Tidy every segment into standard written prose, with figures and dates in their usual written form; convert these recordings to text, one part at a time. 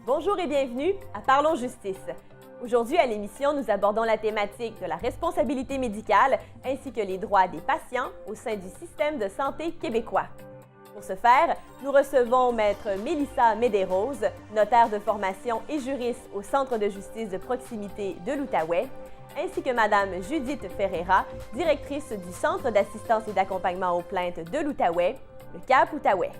Bonjour et bienvenue à Parlons Justice. Aujourd'hui à l'émission, nous abordons la thématique de la responsabilité médicale ainsi que les droits des patients au sein du système de santé québécois. Pour ce faire, nous recevons Maître Mélissa Médérose, notaire de formation et juriste au Centre de justice de proximité de l'Outaouais, ainsi que Madame Judith Ferreira, directrice du Centre d'assistance et d'accompagnement aux plaintes de l'Outaouais, le CAP Outaouais.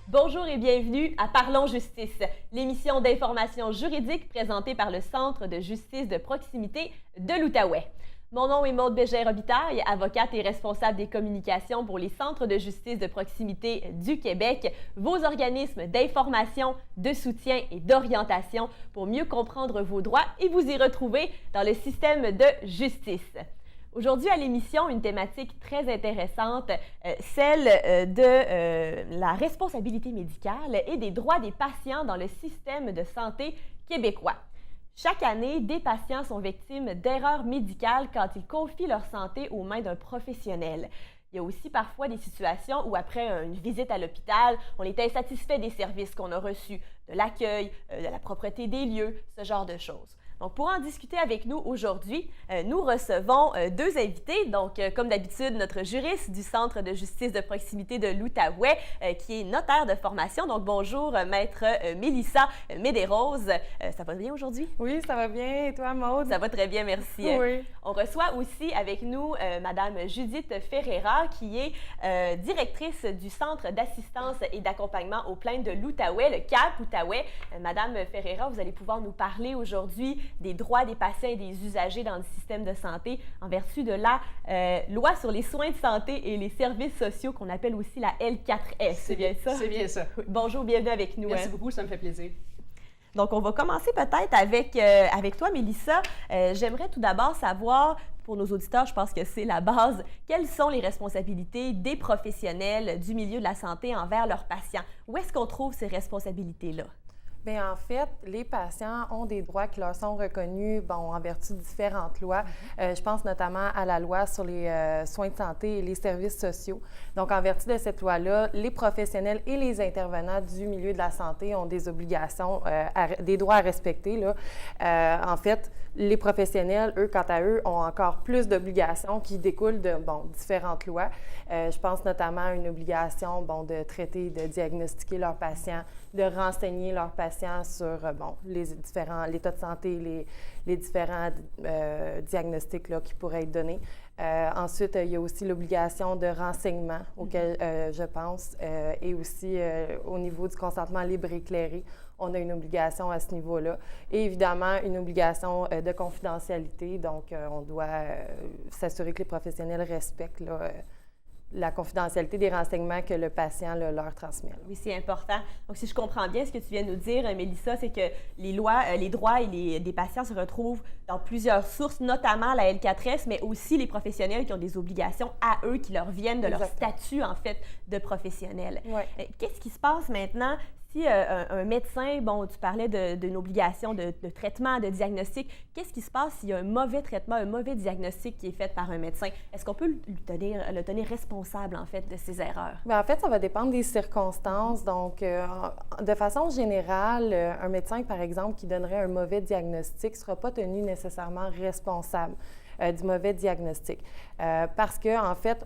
Bonjour et bienvenue à Parlons Justice, l'émission d'information juridique présentée par le Centre de justice de proximité de l'Outaouais. Mon nom est Maude Bégin-Robitaille, avocate et responsable des communications pour les centres de justice de proximité du Québec, vos organismes d'information, de soutien et d'orientation pour mieux comprendre vos droits et vous y retrouver dans le système de justice. Aujourd'hui à l'émission, une thématique très intéressante, celle de la responsabilité médicale et des droits des patients dans le système de santé québécois. Chaque année, des patients sont victimes d'erreurs médicales quand ils confient leur santé aux mains d'un professionnel. Il y a aussi parfois des situations où après une visite à l'hôpital, on est insatisfait des services qu'on a reçus, de l'accueil, de la propreté des lieux, ce genre de choses. Donc, pour en discuter avec nous aujourd'hui, nous recevons deux invités. Donc, comme d'habitude, notre juriste du Centre de justice de proximité de l'Outaouais, qui est notaire de formation. Donc, bonjour, Maître Mélissa Médérose. Ça va bien aujourd'hui? Oui, ça va bien. Et toi, Maude? Ça va très bien, merci. Oui. On reçoit aussi avec nous Madame Judith Ferreira, qui est directrice du Centre d'assistance et d'accompagnement aux plaintes de l'Outaouais, le CAP Outaouais. Madame Ferreira, vous allez pouvoir nous parler aujourd'hui des droits des patients et des usagers dans le système de santé en vertu de la loi sur les soins de santé et les services sociaux qu'on appelle aussi la L4S. C'est bien ça? C'est bien ça. Bonjour, bienvenue avec nous. Merci beaucoup, ça me fait plaisir. Donc, on va commencer peut-être avec toi, Mélissa. J'aimerais tout d'abord savoir, pour nos auditeurs, je pense que c'est la base, quelles sont les responsabilités des professionnels du milieu de la santé envers leurs patients? Où est-ce qu'on trouve ces responsabilités-là? Bien, en fait, les patients ont des droits qui leur sont reconnus en vertu de différentes lois. Je pense notamment à la loi sur les soins de santé et les services sociaux. Donc, en vertu de cette loi-là, les professionnels et les intervenants du milieu de la santé ont des obligations, des droits à respecter, là. En fait, les professionnels, eux, quant à eux, ont encore plus d'obligations qui découlent de différentes lois. Je pense notamment à une obligation de traiter, de diagnostiquer leurs patients, de renseigner leurs patients sur l'état de santé, les différents diagnostics là, qui pourraient être donnés. Ensuite, il y a aussi l'obligation de renseignement auquel je pense, et aussi au niveau du consentement libre et éclairé, on a une obligation à ce niveau-là. Et évidemment, une obligation de confidentialité. Donc, on doit s'assurer que les professionnels respectent la confidentialité des renseignements que le patient leur transmet. Oui, c'est important. Donc, si je comprends bien ce que tu viens de nous dire, Mélissa, c'est que les lois, les droits des patients se retrouvent dans plusieurs sources, notamment la L4S, mais aussi les professionnels qui ont des obligations à eux qui leur viennent de leur statut, en fait, de professionnel. Ouais. Qu'est-ce qui se passe maintenant si un médecin, tu parlais d'une obligation de traitement, de diagnostic, qu'est-ce qui se passe s'il y a un mauvais traitement, un mauvais diagnostic qui est fait par un médecin? Est-ce qu'on peut le tenir responsable, en fait, de ses erreurs? Bien, en fait, ça va dépendre des circonstances. Donc, de façon générale, un médecin, par exemple, qui donnerait un mauvais diagnostic ne sera pas tenu nécessairement responsable du mauvais diagnostic. Parce que, en fait,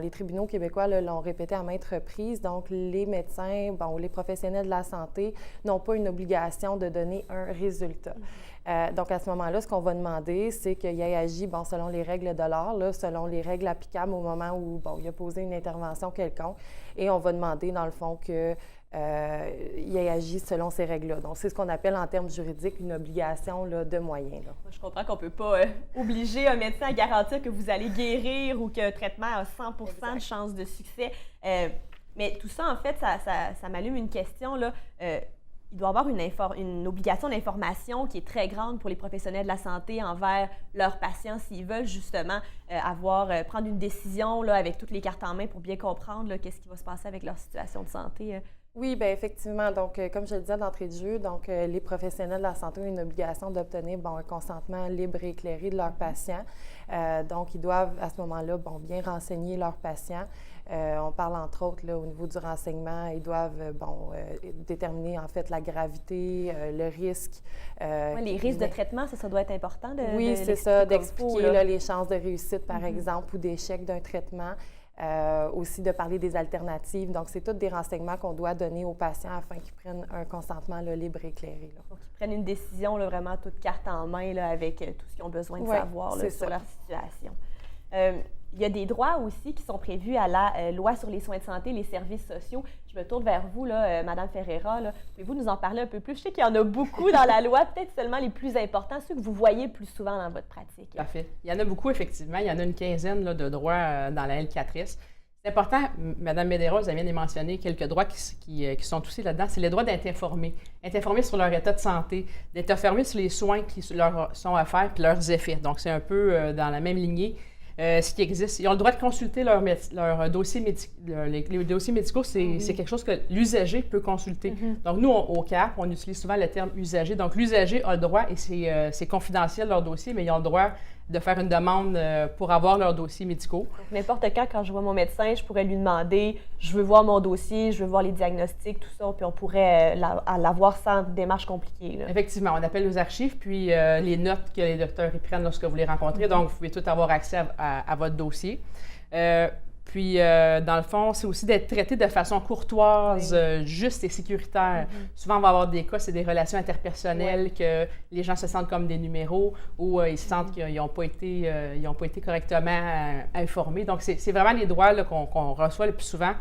les tribunaux québécois l'ont répété à maintes reprises, donc les médecins, les professionnels de la santé n'ont pas une obligation de donner un résultat. Donc, à ce moment-là, ce qu'on va demander, c'est qu'il ait agi selon les règles de l'art, selon les règles applicables au moment où il a posé une intervention quelconque, et on va demander, dans le fond, que il ait agi selon ces règles-là. Donc, c'est ce qu'on appelle en termes juridiques une obligation de moyens. Là. Je comprends qu'on ne peut pas obliger un médecin à garantir que vous allez guérir ou que le traitement a 100% de chance de succès. Mais tout ça, en fait, ça m'allume une question. Là. Il doit y avoir une obligation d'information qui est très grande pour les professionnels de la santé envers leurs patients s'ils veulent justement prendre une décision là, avec toutes les cartes en main pour bien comprendre qu'est-ce qui va se passer avec leur situation de santé. Oui, bien effectivement. Donc, comme je le disais d'entrée de jeu, donc les professionnels de la santé ont une obligation d'obtenir un consentement libre et éclairé de leurs patients. Donc, ils doivent à ce moment-là bien renseigner leurs patients. On parle entre autres là, au niveau du renseignement, ils doivent déterminer en fait la gravité, le risque. Les risques de traitement, ça doit être important de Oui, c'est ça, d'expliquer là, les chances de réussite, par exemple, ou d'échec d'un traitement. Aussi de parler des alternatives. Donc, c'est tous des renseignements qu'on doit donner aux patients afin qu'ils prennent un consentement là, libre et éclairé. Là. Donc, qu'ils prennent une décision là, vraiment toute carte en main là, avec tout ce qu'ils ont besoin de savoir là, sur leur situation. Il y a des droits aussi qui sont prévus à la loi sur les soins de santé, les services sociaux. Je me tourne vers vous, là, Mme Ferreira. Pouvez-vous nous en parler un peu plus? Je sais qu'il y en a beaucoup dans la loi, peut-être seulement les plus importants, ceux que vous voyez le plus souvent dans votre pratique. Parfait. Il y en a beaucoup, effectivement. Il y en a une quinzaine là, de droits dans la L4S. C'est important, Mme Medeiros, elle vient de mentionner quelques droits qui sont aussi là-dedans. C'est le droit d'être informé. Être informé sur leur état de santé, d'être informé sur les soins qui leur sont offerts et leurs effets. Donc, c'est un peu dans la même lignée. Ce qui existe. Ils ont le droit de consulter leur dossier les dossiers médicaux, c'est quelque chose que l'usager peut consulter. Donc, nous, au CAP, on utilise souvent le terme usager. Donc, l'usager a le droit, et c'est confidentiel leur dossier, mais ils ont le droit de faire une demande pour avoir leurs dossiers médicaux. N'importe quand je vois mon médecin, je pourrais lui demander « je veux voir mon dossier, je veux voir les diagnostics, tout ça », puis on pourrait l'avoir sans démarche compliquée. Là. Effectivement, on appelle aux archives, puis les notes que les docteurs y prennent lorsque vous les rencontrez, donc vous pouvez tout avoir accès à votre dossier. Puis, dans le fond, c'est aussi d'être traité de façon courtoise, juste et sécuritaire. Souvent, on va avoir des cas, c'est des relations interpersonnelles, que les gens se sentent comme des numéros ou ils se sentent qu'ils n'ont pas été correctement informés. Donc, c'est vraiment les droits là, qu'on reçoit le plus souvent.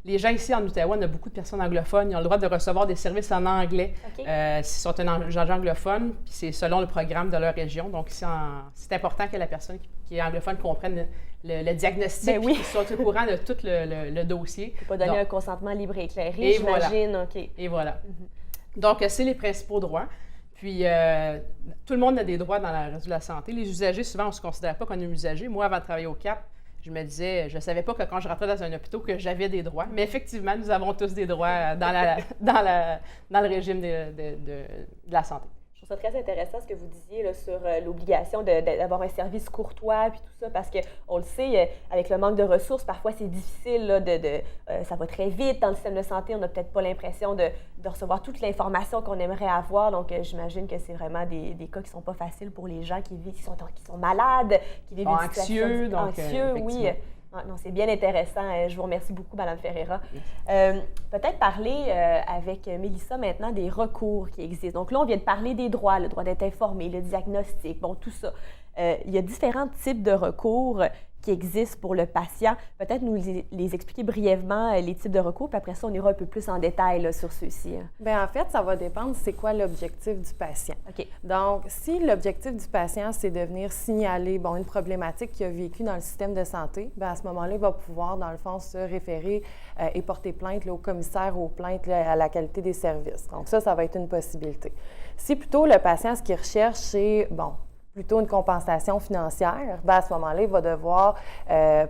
Les gens ici en Outaouais, on a beaucoup de personnes anglophones. Ils ont le droit de recevoir des services en anglais s'ils sont un agent anglophone, puis c'est selon le programme de leur région. Donc, c'est important que la personne qui est anglophone comprenne le diagnostic, qu'ils soient au courant de tout le dossier. Il ne faut pas donner un consentement libre et éclairé, j'imagine. Voilà. Et voilà. Donc, c'est les principaux droits. Puis, tout le monde a des droits dans la réseau de la santé. Les usagers, souvent, on ne se considère pas comme un usager. Moi, avant de travailler au CAP, je me disais, je ne savais pas que quand je rentrais dans un hôpital que j'avais des droits. Mais effectivement, nous avons tous des droits dans le régime de la santé. Je trouve ça très intéressant ce que vous disiez là, sur l'obligation d'avoir un service courtois puis tout ça, parce qu'on le sait, avec le manque de ressources, parfois c'est difficile, là, ça va très vite dans le système de santé, on n'a peut-être pas l'impression de recevoir toute l'information qu'on aimerait avoir, donc j'imagine que c'est vraiment des cas qui ne sont pas faciles pour les gens qui sont malades, qui vivent une situation anxieux, oui. Non, c'est bien intéressant. Je vous remercie beaucoup, Mme Ferreira. Peut-être parler avec Mélissa maintenant des recours qui existent. Donc là, on vient de parler des droits, le droit d'être informé, le diagnostic, tout ça. Il y a différents types de recours qui existent pour le patient. Peut-être nous les expliquer brièvement, les types de recours, puis après ça, on ira un peu plus en détail là, sur ceux-ci. Bien, en fait, ça va dépendre c'est quoi l'objectif du patient. OK. Donc, si l'objectif du patient, c'est de venir signaler une problématique qu'il a vécue dans le système de santé, bien, à ce moment-là, il va pouvoir, dans le fond, se référer et porter plainte là, au commissaire aux plaintes là, à la qualité des services. Donc, ça va être une possibilité. Si plutôt le patient, ce qu'il recherche, c'est, plutôt une compensation financière, bien, à ce moment-là, il va devoir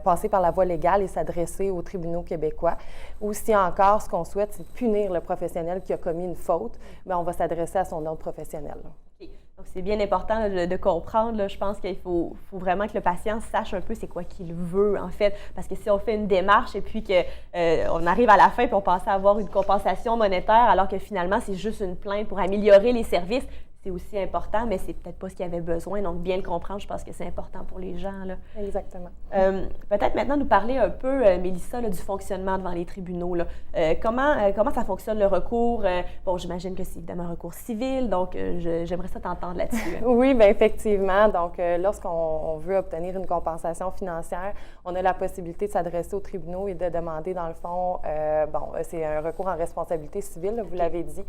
passer par la voie légale et s'adresser aux tribunaux québécois. Ou si encore, ce qu'on souhaite, c'est de punir le professionnel qui a commis une faute, bien, on va s'adresser à son ordre professionnel. Okay. Donc, c'est bien important là, de comprendre. Là, je pense qu'il faut vraiment que le patient sache un peu c'est quoi qu'il veut, en fait. Parce que si on fait une démarche et puis qu'on arrive à la fin et on pense à avoir une compensation monétaire alors que finalement, c'est juste une plainte pour améliorer les services, c'est aussi important, mais c'est peut-être pas ce qu'il y avait besoin. Donc, bien le comprendre, je pense que c'est important pour les gens. Là. Exactement. Peut-être maintenant nous parler un peu, Mélissa, là, du fonctionnement devant les tribunaux. Là. Comment ça fonctionne le recours? J'imagine que c'est évidemment un recours civil, donc j'aimerais ça t'entendre là-dessus. Oui, bien effectivement. Donc, lorsqu'on veut obtenir une compensation financière, on a la possibilité de s'adresser aux tribunaux et de demander, dans le fond, c'est un recours en responsabilité civile, là, vous l'avez dit.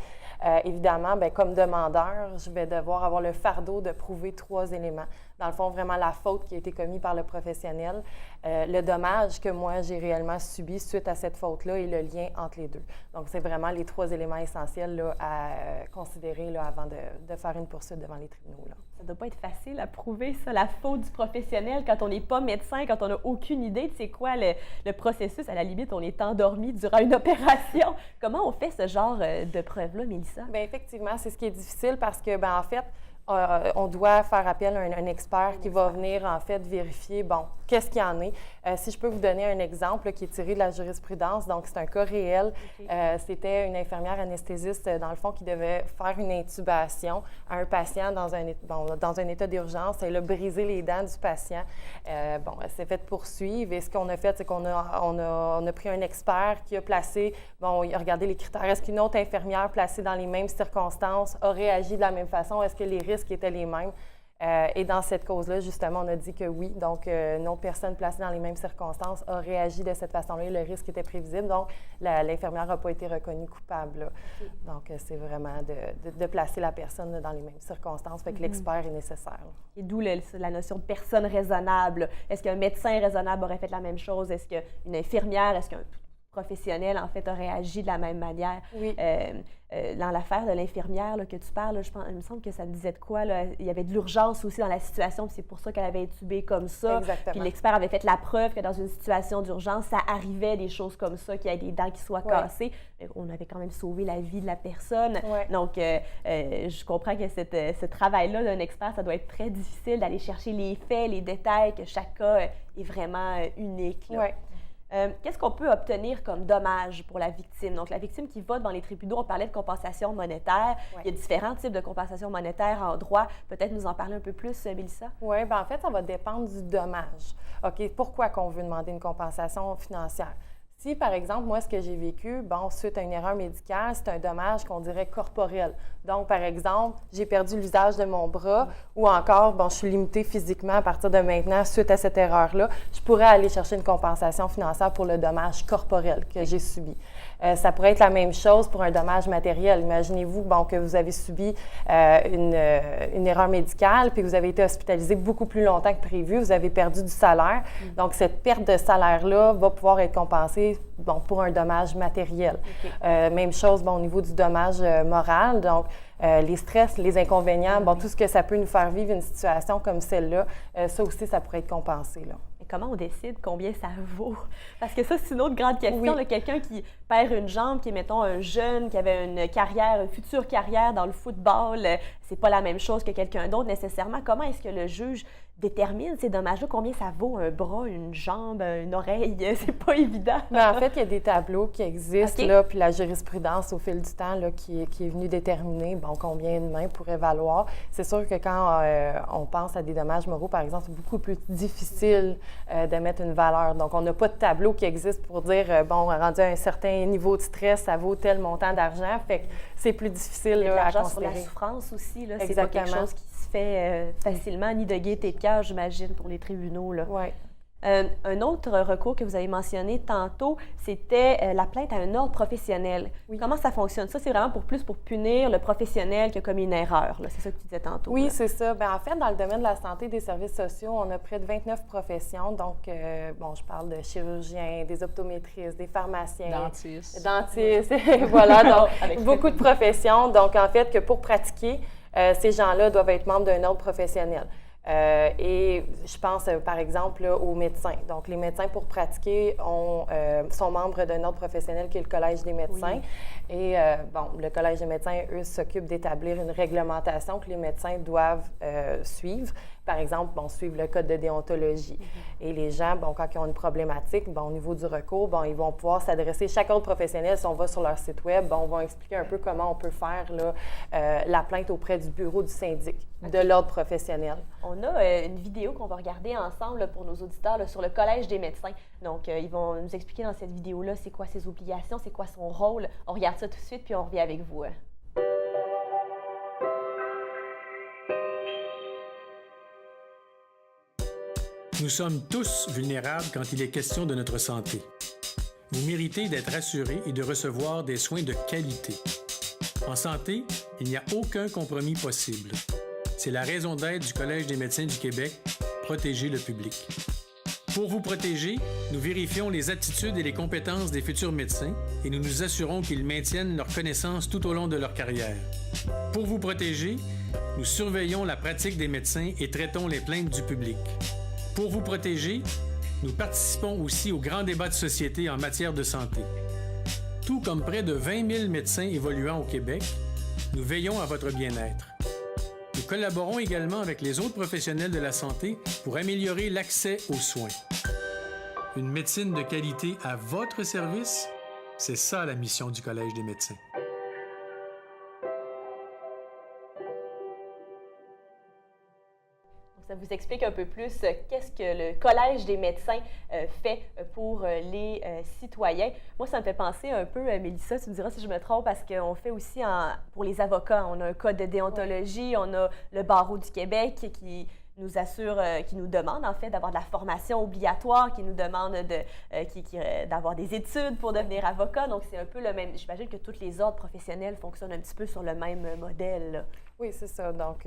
Évidemment, bien, comme demandeur, je vais devoir avoir le fardeau de prouver 3 éléments. Dans le fond, vraiment la faute qui a été commise par le professionnel, le dommage que moi, j'ai réellement subi suite à cette faute-là et le lien entre les deux. Donc, c'est vraiment les 3 éléments essentiels là, à considérer là, avant de faire une poursuite devant les tribunaux. Là. Ça doit pas être facile à prouver, ça, la faute du professionnel quand on n'est pas médecin, quand on n'a aucune idée de c'est quoi le processus. À la limite, on est endormi durant une opération. Comment on fait ce genre de preuve-là, Mélissa? Bien, effectivement, c'est ce qui est difficile parce que, en fait, on doit faire appel à un expert qui va venir, en fait, vérifier, qu'est-ce qu'il y en est. Si je peux vous donner un exemple qui est tiré de la jurisprudence, donc c'est un cas réel. Okay. C'était une infirmière anesthésiste, dans le fond, qui devait faire une intubation à un patient dans un état d'urgence. Elle a brisé les dents du patient. Elle s'est fait poursuivre et ce qu'on a fait, c'est qu'on a pris un expert qui a placé, il a regardé les critères. Est-ce qu'une autre infirmière placée dans les mêmes circonstances a réagi de la même façon? Est-ce que les risques étaient les mêmes? Et dans cette cause-là, justement, on a dit que oui. Donc, une autre personne placée dans les mêmes circonstances a réagi de cette façon-là et le risque était prévisible. Donc, l'infirmière n'a pas été reconnue coupable. Là. Okay. Donc, c'est vraiment de placer la personne dans les mêmes circonstances. Fait que l'expert est nécessaire. Là. Et d'où la notion de personne raisonnable. Est-ce qu'un médecin raisonnable aurait fait la même chose? Est-ce qu'une infirmière, est-ce qu'un professionnel, en fait, a réagi de la même manière? Oui. Dans l'affaire de l'infirmière là, que tu parles, là, il me semble que ça me disait de quoi? Là, il y avait de l'urgence aussi dans la situation, puis c'est pour ça qu'elle avait intubé comme ça. Exactement. Puis l'expert avait fait la preuve que dans une situation d'urgence, ça arrivait des choses comme ça, qu'il y ait des dents qui soient cassées. On avait quand même sauvé la vie de la personne. Donc, je comprends que ce travail-là d'un expert, ça doit être très difficile d'aller chercher les faits, les détails, que chaque cas est vraiment unique. Oui. Qu'est-ce qu'on peut obtenir comme dommage pour la victime? Donc, la victime qui va devant les tribunaux, on parlait de compensation monétaire. Il y a différents types de compensation monétaire en droit. Peut-être nous en parler un peu plus, Mélissa? Oui, en fait, ça va dépendre du dommage. OK, pourquoi qu'on veut demander une compensation financière? Si, par exemple, moi, ce que j'ai vécu, suite à une erreur médicale, c'est un dommage qu'on dirait corporel. Donc, par exemple, j'ai perdu l'usage de mon bras ou encore, je suis limitée physiquement à partir de maintenant suite à cette erreur-là, je pourrais aller chercher une compensation financière pour le dommage corporel que j'ai subi. Ça pourrait être la même chose pour un dommage matériel. Imaginez-vous que vous avez subi une erreur médicale puis que vous avez été hospitalisé beaucoup plus longtemps que prévu, vous avez perdu du salaire. Donc, cette perte de salaire-là va pouvoir être compensée pour un dommage matériel. Okay. Même chose au niveau du dommage moral. Donc, les stress, les inconvénients, tout ce que ça peut nous faire vivre une situation comme celle-là, ça aussi, ça pourrait être compensé. Là. Mais comment on décide combien ça vaut? Parce que ça, c'est une autre grande question. Oui. Quelqu'un qui perd une jambe, qui est, mettons, un jeune, qui avait une future carrière dans le football, c'est pas la même chose que quelqu'un d'autre nécessairement. Comment est-ce que le juge détermine ces dommages-là? Combien ça vaut un bras, une jambe, une oreille? C'est pas évident. Mais en fait, il y a des tableaux qui existent, là, puis la jurisprudence au fil du temps là, qui est venue déterminer combien une main pourrait valoir. C'est sûr que quand on pense à des dommages moraux, par exemple, c'est beaucoup plus difficile de mettre une valeur. Donc, on n'a pas de tableau qui existe pour dire, rendu à un certain niveau de stress, ça vaut tel montant d'argent. Fait que c'est plus difficile là, à considérer. Sur la souffrance aussi, là, c'est pas quelque chose qui se fait facilement, ni de gaieté de cœur, j'imagine, pour les tribunaux. Oui. Un autre recours que vous avez mentionné tantôt, c'était la plainte à un ordre professionnel. Oui. Comment ça fonctionne? Ça, c'est vraiment pour punir le professionnel qui a commis une erreur. C'est ça que tu disais tantôt. Oui, là. C'est ça. En fait, dans le domaine de la santé et des services sociaux, on a près de 29 professions. Donc, je parle de chirurgiens, des optométristes, des pharmaciens. Dentistes. Voilà, donc beaucoup de professions. Donc, en fait, que pour pratiquer, ces gens-là doivent être membres d'un ordre professionnel. Et je pense, par exemple, là, aux médecins. Donc, les médecins, pour pratiquer, sont membres d'un ordre professionnel qui est le Collège des médecins. Oui. Et, le Collège des médecins, eux, s'occupent d'établir une réglementation que les médecins doivent suivre. Par exemple, suivre le code de déontologie. Mm-hmm. Et les gens, quand ils ont une problématique, au niveau du recours, ils vont pouvoir s'adresser. Chaque ordre professionnel, si on va sur leur site web, on va expliquer un peu comment on peut faire là, la plainte auprès du bureau du syndic de l'ordre professionnel. On a une vidéo qu'on va regarder ensemble là, pour nos auditeurs là, sur le Collège des médecins. Donc, ils vont nous expliquer dans cette vidéo-là c'est quoi ses obligations, c'est quoi son rôle. On regarde ça tout de suite, puis on revient avec vous. Nous sommes tous vulnérables quand il est question de notre santé. Vous méritez d'être assurés et de recevoir des soins de qualité. En santé, il n'y a aucun compromis possible. C'est la raison d'être du Collège des médecins du Québec, protéger le public. Pour vous protéger, nous vérifions les aptitudes et les compétences des futurs médecins et nous nous assurons qu'ils maintiennent leurs connaissances tout au long de leur carrière. Pour vous protéger, nous surveillons la pratique des médecins et traitons les plaintes du public. Pour vous protéger, nous participons aussi au grand débat de société en matière de santé. Tout comme près de 20 000 médecins évoluant au Québec, nous veillons à votre bien-être. Nous collaborons également avec les autres professionnels de la santé pour améliorer l'accès aux soins. Une médecine de qualité à votre service, c'est ça la mission du Collège des médecins. Ça vous explique un peu plus qu'est-ce que le Collège des médecins fait pour les citoyens. Moi, ça me fait penser un peu, Mélissa, tu me diras si je me trompe, parce qu'on fait aussi pour les avocats, on a un code de déontologie, on a le Barreau du Québec qui nous assure, qui nous demande en fait d'avoir de la formation obligatoire, qui nous demande d'avoir des études pour devenir avocat. Donc, c'est un peu le même. J'imagine que tous les ordres professionnels fonctionnent un petit peu sur le même modèle, là. Oui, c'est ça. Donc,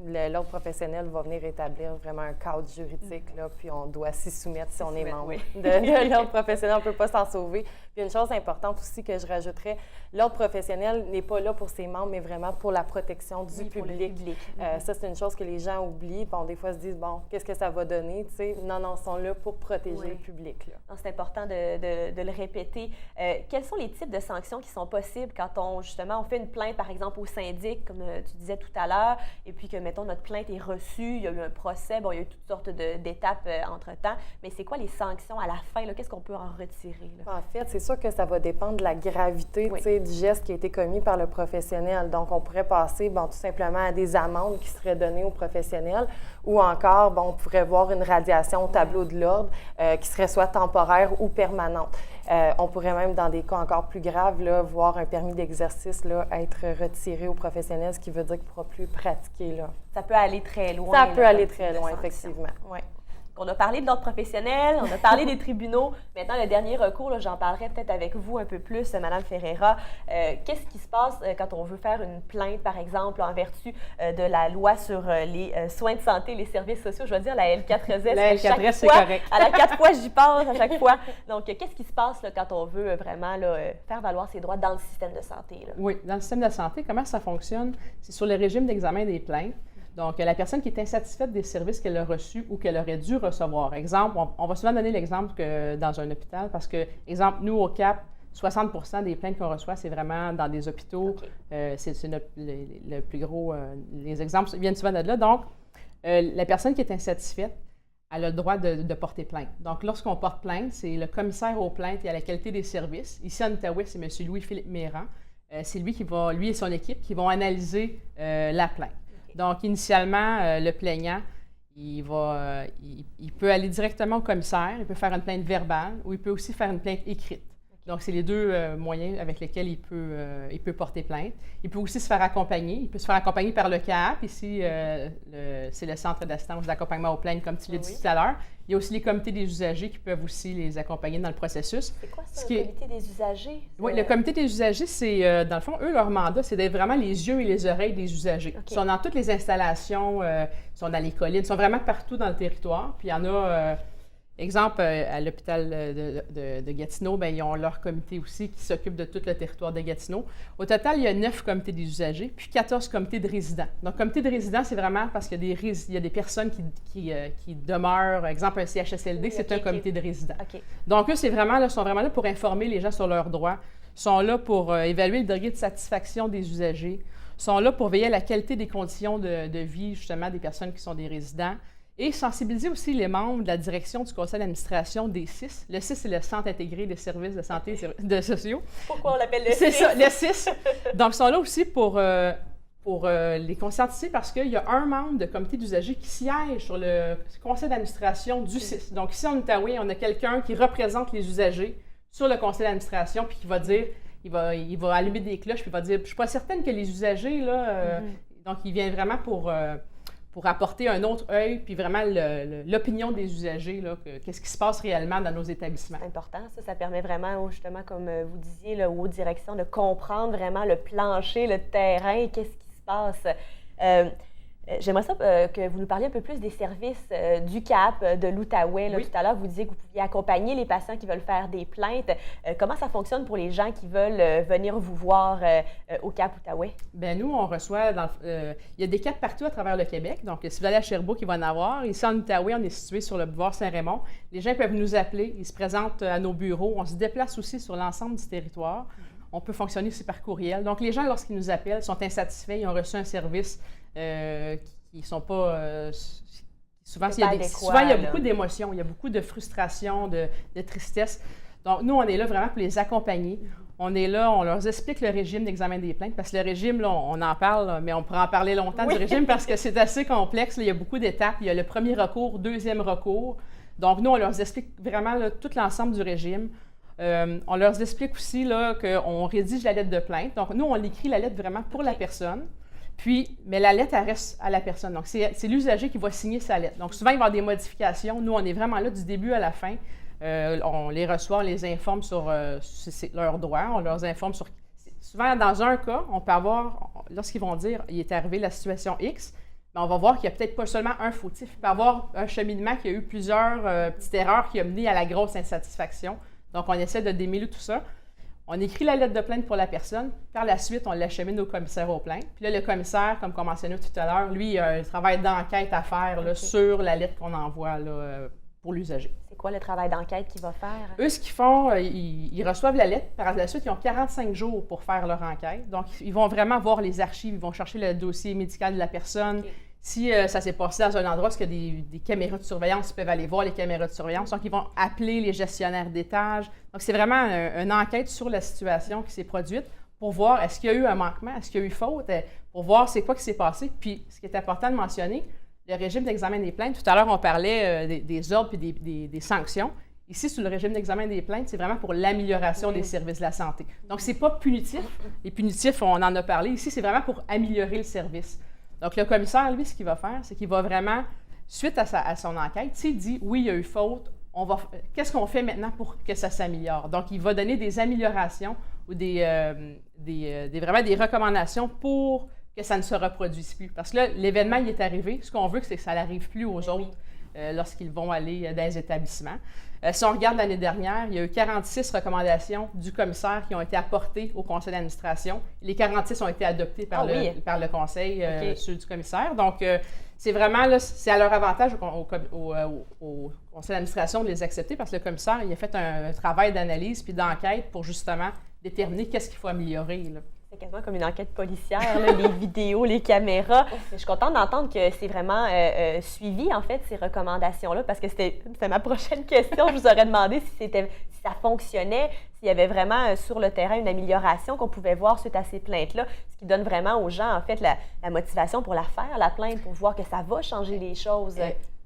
l'ordre professionnel va venir établir vraiment un cadre juridique, là, puis on doit s'y soumettre si on est membre de l'ordre professionnel. On ne peut pas s'en sauver. Puis une chose importante aussi que je rajouterais, l'ordre professionnel n'est pas là pour ses membres, mais vraiment pour la protection du public. Ça, c'est une chose que les gens oublient. Bon, des fois, se disent, bon, qu'est-ce que ça va donner? Tu sais, non, ils sont là pour protéger le public, là. C'est important de le répéter. Quels sont les types de sanctions qui sont possibles quand on fait une plainte, par exemple, au syndic, comme tu disais tout à l'heure, et puis que, mettons, notre plainte est reçue, il y a eu un procès, bon, il y a eu toutes sortes d'étapes entre-temps, mais c'est quoi les sanctions à la fin, là? Qu'est-ce qu'on peut en retirer, là? En fait, c'est sûr que ça va dépendre de la gravité, tu sais, du geste qui a été commis par le professionnel. Donc, on pourrait passer, bon, tout simplement à des amendes qui seraient données au professionnel, ou encore, bon, on pourrait voir une radiation au tableau de l'ordre qui serait soit temporaire ou permanente. On pourrait même, dans des cas encore plus graves, là, voir un permis d'exercice là, être retiré au professionnel, ce qui veut dire qu'il ne pourra plus pratiquer, là. Ça peut aller très loin. Ça peut aller très loin, effectivement. Ouais. On a parlé de l'ordre professionnel, on a parlé des tribunaux. Maintenant, le dernier recours, là, j'en parlerai peut-être avec vous un peu plus, Mme Ferreira. Qu'est-ce qui se passe quand on veut faire une plainte, par exemple, en vertu de la loi sur les soins de santé et les services sociaux? Je vais dire la L4S. La L4S, c'est correct. À la 4 fois, j'y passe à chaque fois. Donc, qu'est-ce qui se passe là, quand on veut vraiment là, faire valoir ses droits dans le système de santé, là? Oui, dans le système de santé, comment ça fonctionne? C'est sur le régime d'examen des plaintes. Donc, la personne qui est insatisfaite des services qu'elle a reçus ou qu'elle aurait dû recevoir. Exemple, on va souvent donner l'exemple que dans un hôpital, parce que, exemple, nous, au CAP, 60% des plaintes qu'on reçoit, c'est vraiment dans des hôpitaux. Okay. C'est le plus gros. Les exemples viennent souvent de là. Donc, la personne qui est insatisfaite, elle a le droit de porter plainte. Donc, lorsqu'on porte plainte, c'est le commissaire aux plaintes et à la qualité des services. Ici, en Outaouais, c'est M. Louis-Philippe Méran. C'est lui lui et son équipe, qui vont analyser la plainte. Donc, initialement, le plaignant, il peut aller directement au commissaire, il peut faire une plainte verbale ou il peut aussi faire une plainte écrite. Donc, c'est les deux moyens avec lesquels il peut porter plainte. Il peut aussi se faire accompagner. Il peut se faire accompagner par le CAAP. Ici, c'est le Centre d'assistance d'accompagnement aux plaintes, comme tu l'as dit tout à l'heure. Il y a aussi les comités des usagers qui peuvent aussi les accompagner dans le processus. C'est quoi ça, le comité des usagers? Oui, le comité des usagers, c'est, dans le fond, eux, leur mandat, c'est d'être vraiment les yeux et les oreilles des usagers. Okay. Ils sont dans toutes les installations, ils sont dans les collines, ils sont vraiment partout dans le territoire. Puis il y en a... exemple, à l'hôpital de Gatineau, bien, ils ont leur comité aussi qui s'occupe de tout le territoire de Gatineau. Au total, il y a 9 comités des usagers, puis 14 comités de résidents. Donc, comité de résidents, c'est vraiment parce qu'il y a des personnes qui demeurent. Exemple, un CHSLD, c'est un comité de résidents. Okay. Donc, eux, sont vraiment là pour informer les gens sur leurs droits. Ils sont là pour évaluer le degré de satisfaction des usagers. Ils sont là pour veiller à la qualité des conditions de vie, justement, des personnes qui sont des résidents. Et sensibiliser aussi les membres de la direction du conseil d'administration des CIS. Le CIS, c'est le Centre intégré des services de santé et sociaux. Pourquoi on l'appelle le CIS? C'est ça, le CIS. Donc, ils sont là aussi pour les conscientiser parce qu'il y a un membre de comité d'usagers qui siège sur le conseil d'administration du CIS. Donc, ici, en Outaouais, on a quelqu'un qui représente les usagers sur le conseil d'administration puis qui va dire, il va allumer des cloches puis il va dire, je ne suis pas certaine que les usagers, là... Donc, il vient vraiment pour apporter un autre œil, puis vraiment l'opinion des usagers, qu'est-ce qui se passe réellement dans nos établissements. C'est important, ça permet vraiment, justement, comme vous disiez, là, aux directions, de comprendre vraiment le plancher, le terrain, qu'est-ce qui se passe. J'aimerais ça que vous nous parliez un peu plus des services du CAP, de l'Outaouais. Oui. Tout à l'heure, vous disiez que vous pouviez accompagner les patients qui veulent faire des plaintes. Comment ça fonctionne pour les gens qui veulent venir vous voir au CAP Outaouais? Bien, nous, on reçoit, il y a des CAP partout à travers le Québec. Donc, si vous allez à Sherbrooke, il va en avoir. Ici, en Outaouais, on est situé sur le boulevard Saint-Raymond. Les gens peuvent nous appeler, ils se présentent à nos bureaux. On se déplace aussi sur l'ensemble du territoire. On peut fonctionner aussi par courriel. Donc, les gens, lorsqu'ils nous appellent, sont insatisfaits, ils ont reçu un service qui ne sont pas... souvent, il y a beaucoup d'émotions, il y a beaucoup de frustration, de tristesse. Donc, nous, on est là vraiment pour les accompagner. On est là, on leur explique le régime d'examen des plaintes, parce que le régime, là, on en parle, là, mais on pourrait en parler longtemps du régime parce que c'est assez complexe. Là, il y a beaucoup d'étapes. Il y a le premier recours, deuxième recours. Donc, nous, on leur explique vraiment là, tout l'ensemble du régime. On leur explique aussi qu'on rédige la lettre de plainte. Donc, nous, on écrit la lettre vraiment pour la personne. Puis, mais la lettre, elle reste à la personne. Donc, c'est l'usager qui va signer sa lettre. Donc, souvent, il va y avoir des modifications. Nous, on est vraiment là du début à la fin. On les reçoit, on les informe sur leurs droits, on leur informe sur... Souvent, dans un cas, on peut avoir, lorsqu'ils vont dire « il est arrivé la situation X », bien, on va voir qu'il n'y a peut-être pas seulement un fautif. Il peut y avoir un cheminement qui a eu plusieurs petites erreurs qui ont mené à la grosse insatisfaction. Donc, on essaie de démêler tout ça. On écrit la lettre de plainte pour la personne. Par la suite, on l'achemine au commissaire aux plaintes. Puis là, le commissaire, comme on mentionnait tout à l'heure, lui, il a un travail d'enquête à faire là, sur la lettre qu'on envoie là, pour l'usager. C'est quoi le travail d'enquête qu'il va faire? Eux, ce qu'ils font, ils reçoivent la lettre. Par la suite, ils ont 45 jours pour faire leur enquête. Donc, ils vont vraiment voir les archives, ils vont chercher le dossier médical de la personne. Okay. Si ça s'est passé dans un endroit où il y a des caméras de surveillance, ils peuvent aller voir les caméras de surveillance. Donc, ils vont appeler les gestionnaires d'étage. Donc, c'est vraiment une enquête sur la situation qui s'est produite pour voir est-ce qu'il y a eu un manquement, est-ce qu'il y a eu faute, pour voir c'est quoi qui s'est passé. Puis, ce qui est important de mentionner, le régime d'examen des plaintes, tout à l'heure, on parlait des ordres et des sanctions. Ici, sur le régime d'examen des plaintes, c'est vraiment pour l'amélioration des services de la santé. Donc, ce n'est pas punitif. Les punitifs, on en a parlé. Ici, c'est vraiment pour améliorer le service. Donc, le commissaire, lui, ce qu'il va faire, c'est qu'il va vraiment, suite à son enquête, s'il dit « oui, il y a eu faute », qu'est-ce qu'on fait maintenant pour que ça s'améliore? Donc, il va donner des améliorations ou vraiment des recommandations pour que ça ne se reproduise plus. Parce que là, l'événement, il est arrivé. Ce qu'on veut, c'est que ça n'arrive plus aux autres lorsqu'ils vont aller dans les établissements. Si on regarde l'année dernière, il y a eu 46 recommandations du commissaire qui ont été apportées au conseil d'administration. Les 46 ont été adoptées par le conseil ceux du commissaire. Donc, c'est vraiment, là, c'est à leur avantage au conseil d'administration de les accepter parce que le commissaire, il a fait un travail d'analyse puis d'enquête pour justement déterminer qu'est-ce qu'il faut améliorer, là. C'est quasiment comme une enquête policière, là, les vidéos, les caméras. Je suis contente d'entendre que c'est vraiment suivi, en fait, ces recommandations-là, parce que c'était ma prochaine question. Je vous aurais demandé si ça fonctionnait, s'il y avait vraiment sur le terrain une amélioration qu'on pouvait voir suite à ces plaintes-là, ce qui donne vraiment aux gens, en fait, la motivation pour la faire, la plainte, pour voir que ça va changer les choses.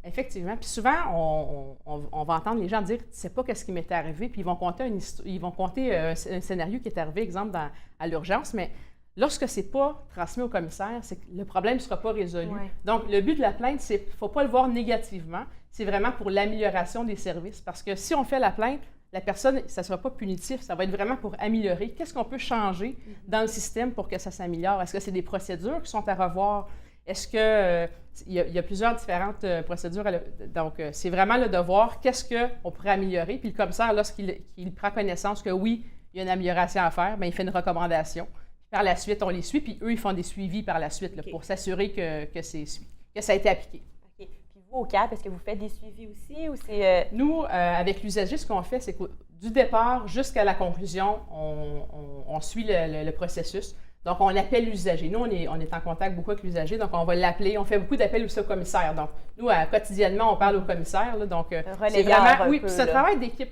Effectivement. Puis souvent, on va entendre les gens dire « tu ne sais pas qu'est-ce qui m'est arrivé », puis ils vont conter un scénario qui est arrivé, exemple, à l'urgence, mais lorsque ce n'est pas transmis au commissaire, c'est que le problème ne sera pas résolu. Ouais. Donc, le but de la plainte, c'est qu'il ne faut pas le voir négativement, c'est vraiment pour l'amélioration des services, parce que si on fait la plainte, la personne, ça ne sera pas punitif, ça va être vraiment pour améliorer. Qu'est-ce qu'on peut changer dans le système pour que ça s'améliore? Est-ce que c'est des procédures qui sont à revoir? Est-ce qu'il y a plusieurs différentes procédures? Donc, c'est vraiment le devoir. Qu'est-ce qu'on pourrait améliorer? Puis le commissaire, lorsqu'il prend connaissance que oui, il y a une amélioration à faire, bien, il fait une recommandation. Par la suite, on les suit, puis eux, ils font des suivis par la suite là, pour s'assurer que ça a été appliqué. OK. Puis vous, au CAP, est-ce que vous faites des suivis aussi? Ou c'est, Nous, avec l'usager, ce qu'on fait, c'est que du départ jusqu'à la conclusion, on suit le processus. Donc, on appelle l'usager. Nous, on est en contact beaucoup avec l'usager, donc on va l'appeler. On fait beaucoup d'appels aussi au commissaire. Donc, nous, quotidiennement, on parle au commissaire. Là, donc, c'est vraiment... Oui, puis c'est un travail d'équipe.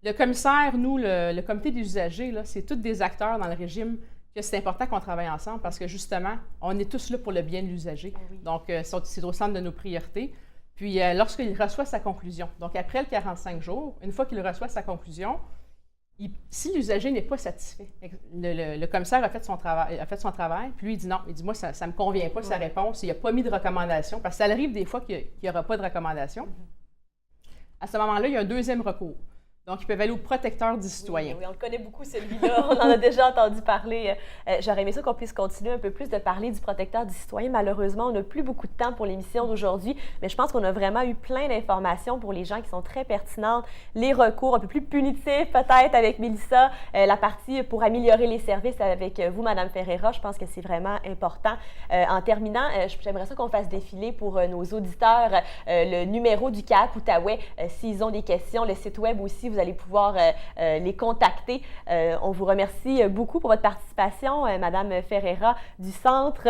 Le commissaire, nous, le comité des usagers, là, c'est tous des acteurs dans le régime que c'est important qu'on travaille ensemble parce que, justement, on est tous là pour le bien de l'usager. Oui. Donc, c'est au centre de nos priorités. Puis, lorsqu'il reçoit sa conclusion, donc après le 45 jours, une fois qu'il reçoit sa conclusion, si l'usager n'est pas satisfait, le commissaire a fait son travail, puis lui, il dit non. Il dit, moi, ça ne me convient pas, sa réponse. Il n'a pas mis de recommandation, parce que ça arrive des fois qu'il n'y aura pas de recommandation. À ce moment-là, il y a un deuxième recours. Donc, ils peuvent aller au protecteur du citoyen. Oui, on le connaît beaucoup, celui-là. On en a déjà entendu parler. J'aurais aimé ça qu'on puisse continuer un peu plus de parler du protecteur du citoyen. Malheureusement, on n'a plus beaucoup de temps pour l'émission d'aujourd'hui, mais je pense qu'on a vraiment eu plein d'informations pour les gens qui sont très pertinentes. Les recours un peu plus punitifs, peut-être, avec Mélissa. La partie pour améliorer les services avec vous, Mme Ferreira. Je pense que c'est vraiment important. En terminant, j'aimerais ça qu'on fasse défiler pour nos auditeurs le numéro du CAP Outaouais. S'ils ont des questions, le site web aussi, vous allez pouvoir les contacter. On vous remercie beaucoup pour votre participation, Mme Ferreira, du Centre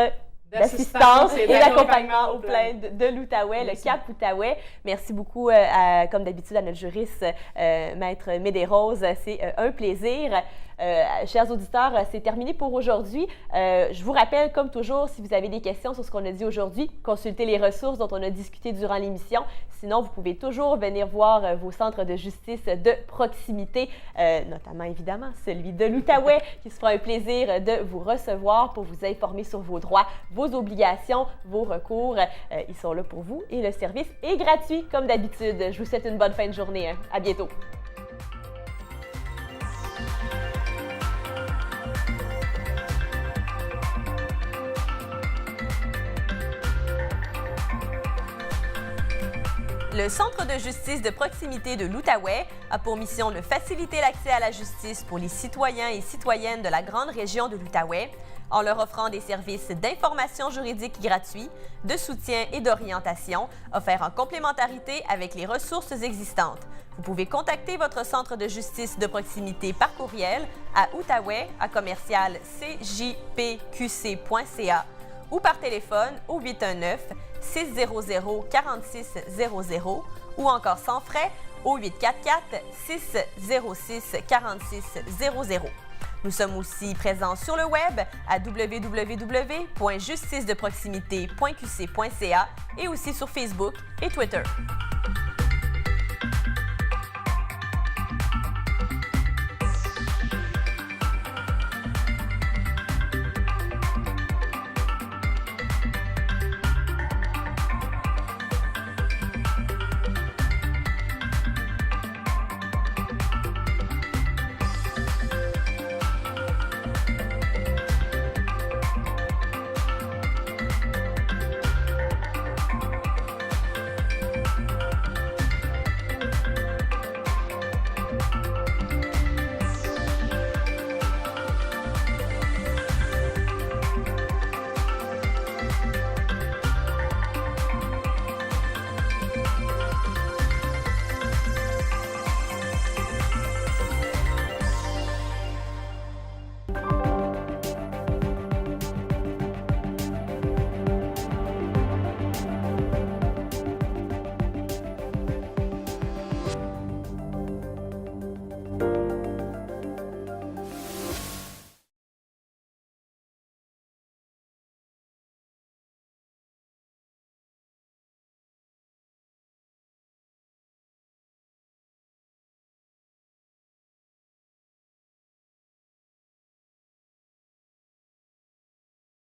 d'assistance et d'accompagnement aux plaintes de l'Outaouais, le CAP Outaouais. Merci beaucoup, comme d'habitude, à notre juriste, Maître Médérose. C'est un plaisir. Chers auditeurs, c'est terminé pour aujourd'hui. Je vous rappelle, comme toujours, si vous avez des questions sur ce qu'on a dit aujourd'hui, consultez les ressources dont on a discuté durant l'émission. Sinon, vous pouvez toujours venir voir vos centres de justice de proximité, notamment, évidemment, celui de l'Outaouais, qui se fera un plaisir de vous recevoir pour vous informer sur vos droits, vos obligations, vos recours. Ils sont là pour vous et le service est gratuit, comme d'habitude. Je vous souhaite une bonne fin de journée. À bientôt. Le Centre de justice de proximité de l'Outaouais a pour mission de faciliter l'accès à la justice pour les citoyens et citoyennes de la grande région de l'Outaouais en leur offrant des services d'information juridique gratuits, de soutien et d'orientation offerts en complémentarité avec les ressources existantes. Vous pouvez contacter votre centre de justice de proximité par courriel à outaouais@cjpqc.ca ou par téléphone au 819-600-4600 ou encore sans frais au 844-606-4600. Nous sommes aussi présents sur le web à www.justicedeproximité.qc.ca et aussi sur Facebook et Twitter.